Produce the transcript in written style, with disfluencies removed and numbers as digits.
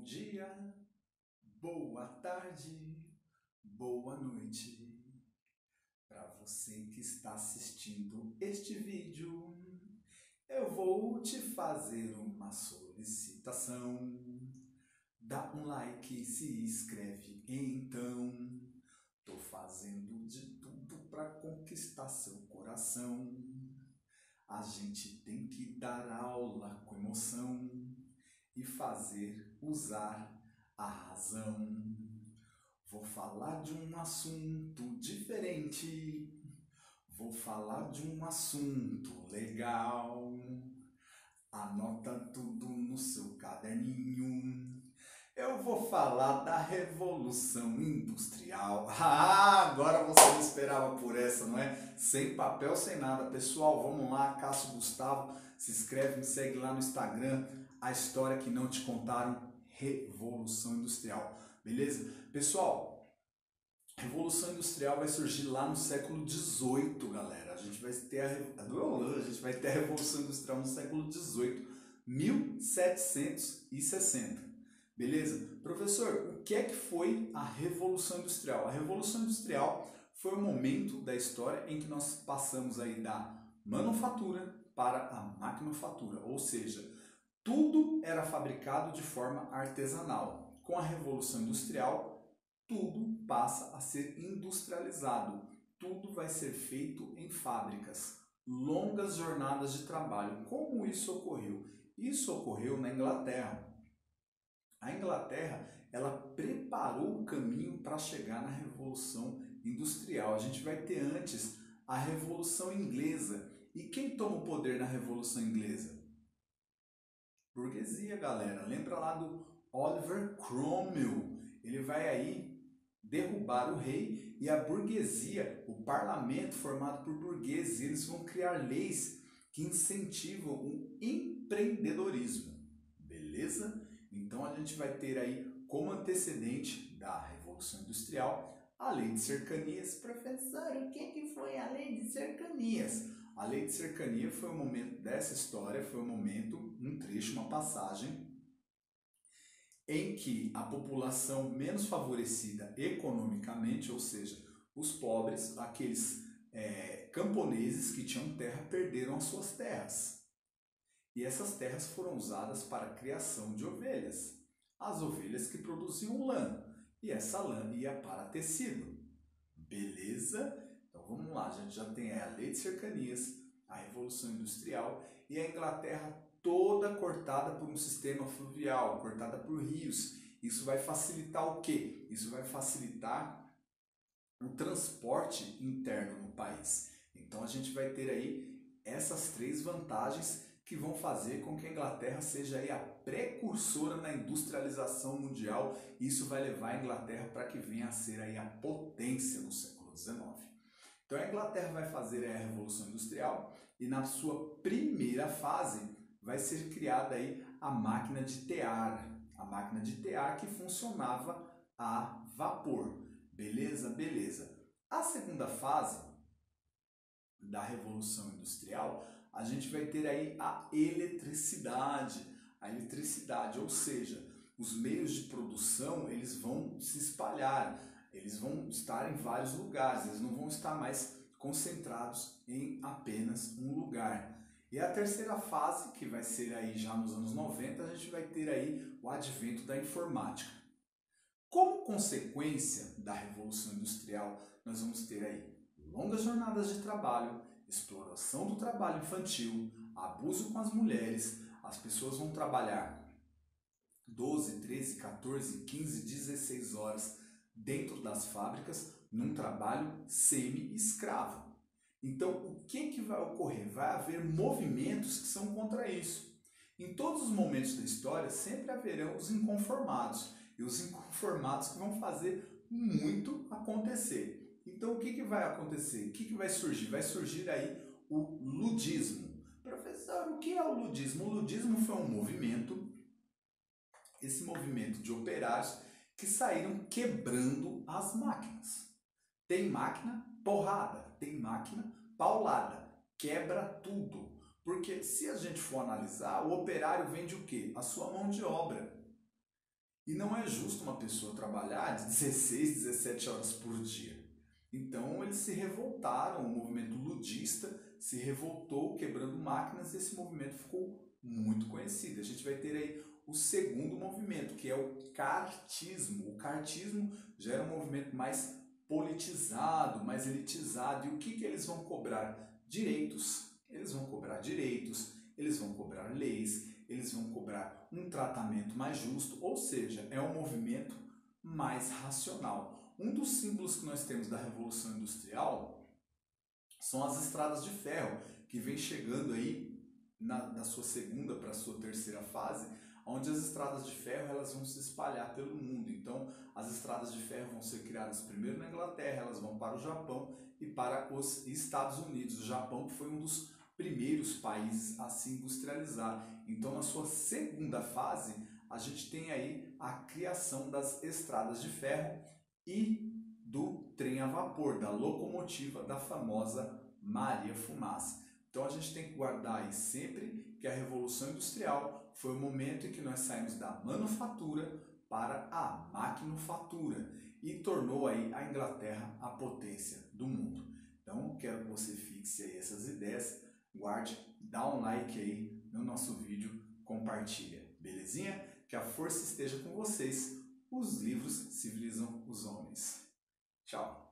Bom dia, boa tarde, boa noite para você que está assistindo este vídeo. Eu vou te fazer uma solicitação. Dá um like, se inscreve então. Tô fazendo de tudo para conquistar seu coração. A gente tem que dar aula com emoção e fazer usar a razão. Vou falar de um assunto diferente. Vou falar de um assunto legal. Anota tudo no seu caderninho. Eu vou falar da Revolução Industrial. Ah, agora você não esperava por essa, não é? Sem papel, sem nada. Pessoal, vamos lá, Cássio Gustavo. Se inscreve, me segue lá no Instagram. A história que não te contaram, Revolução Industrial. Beleza? Pessoal, Revolução Industrial vai surgir lá no século XVIII, galera. A gente vai ter a Revolução Industrial no século XVIII, 1760. Beleza? Professor, o que é que foi a Revolução Industrial? A Revolução Industrial foi o momento da história em que nós passamos aí da manufatura para a maquinofatura, ou seja, tudo era fabricado de forma artesanal. Com a Revolução Industrial, tudo passa a ser industrializado. Tudo vai ser feito em fábricas. Longas jornadas de trabalho. Como isso ocorreu? Isso ocorreu na Inglaterra. A Inglaterra, ela preparou o caminho para chegar na Revolução Industrial. A gente vai ter antes a Revolução Inglesa. E quem toma o poder na Revolução Inglesa? Burguesia, galera. Lembra lá do Oliver Cromwell? Ele vai aí derrubar o rei e a burguesia, o parlamento formado por burgueses, eles vão criar leis que incentivam o empreendedorismo. Beleza? Então a gente vai ter aí como antecedente da Revolução Industrial a Lei de Cercanias. Professor, o que foi a Lei de Cercanias? A Lei de Cercania foi um momento dessa história, foi um momento, um trecho, uma passagem em que a população menos favorecida economicamente, ou seja, os pobres, aqueles camponeses que tinham terra, perderam as suas terras. E essas terras foram usadas para a criação de ovelhas. As ovelhas que produziam lã, e essa lã ia para tecido. Beleza? Então vamos lá, a gente já tem a Lei de Cercanias, a Revolução Industrial e a Inglaterra toda cortada por um sistema fluvial, cortada por rios. Isso vai facilitar o quê? Isso vai facilitar o transporte interno no país. Então a gente vai ter aí essas três vantagens que vão fazer com que a Inglaterra seja aí a precursora na industrialização mundial. Isso vai levar a Inglaterra para que venha a ser aí a potência no século XIX. Então a Inglaterra vai fazer a Revolução Industrial e na sua primeira fase vai ser criada aí a máquina de tear. A máquina de tear que funcionava a vapor. Beleza? Beleza. A segunda fase da Revolução Industrial, a gente vai ter aí a eletricidade. A eletricidade, ou seja, os meios de produção, eles vão se espalhar, eles vão estar em vários lugares, eles não vão estar mais concentrados em apenas um lugar. E a terceira fase, que vai ser aí já nos anos 90, a gente vai ter aí o advento da informática. Como consequência da Revolução Industrial, nós vamos ter aí longas jornadas de trabalho, exploração do trabalho infantil, abuso com as mulheres, as pessoas vão trabalhar 12, 13, 14, 15, 16 horas dentro das fábricas num trabalho semi-escravo. Então, o que vai ocorrer? Vai haver movimentos que são contra isso. Em todos os momentos da história, sempre haverão os inconformados. E os inconformados que vão fazer muito acontecer. Então, o que vai acontecer? O que vai surgir? Vai surgir aí o ludismo. Professor, o que é o ludismo? O ludismo foi um movimento, esse movimento de operários que saíram quebrando as máquinas. Tem máquina, porrada. Tem máquina, paulada. Quebra tudo. Porque se a gente for analisar, o operário vende o quê? A sua mão de obra. E não é justo uma pessoa trabalhar de 16, 17 horas por dia. Então eles se revoltaram, o movimento ludista se revoltou quebrando máquinas e esse movimento ficou muito conhecido. A gente vai ter aí o segundo movimento, que é o kartismo. O kartismo já era um movimento mais politizado, mais elitizado. E o que eles vão cobrar? Direitos. Eles vão cobrar direitos, eles vão cobrar leis, eles vão cobrar um tratamento mais justo, ou seja, é um movimento mais racional. Um dos símbolos que nós temos da Revolução Industrial são as estradas de ferro, que vem chegando aí da sua segunda para a sua terceira fase, onde as estradas de ferro elas vão se espalhar pelo mundo. Então, as estradas de ferro vão ser criadas primeiro na Inglaterra, elas vão para o Japão e para os Estados Unidos. O Japão foi um dos primeiros países a se industrializar. Então, na sua segunda fase, a gente tem aí a criação das estradas de ferro e do trem a vapor, da locomotiva, da famosa Maria Fumaça. Então, a gente tem que guardar aí sempre que a Revolução Industrial foi o momento em que nós saímos da manufatura para a maquinofatura e tornou aí a Inglaterra a potência do mundo. Então, quero que você fixe aí essas ideias, guarde, dá um like aí no nosso vídeo, compartilha, belezinha? Que a força esteja com vocês. Os livros civilizam os homens. Tchau!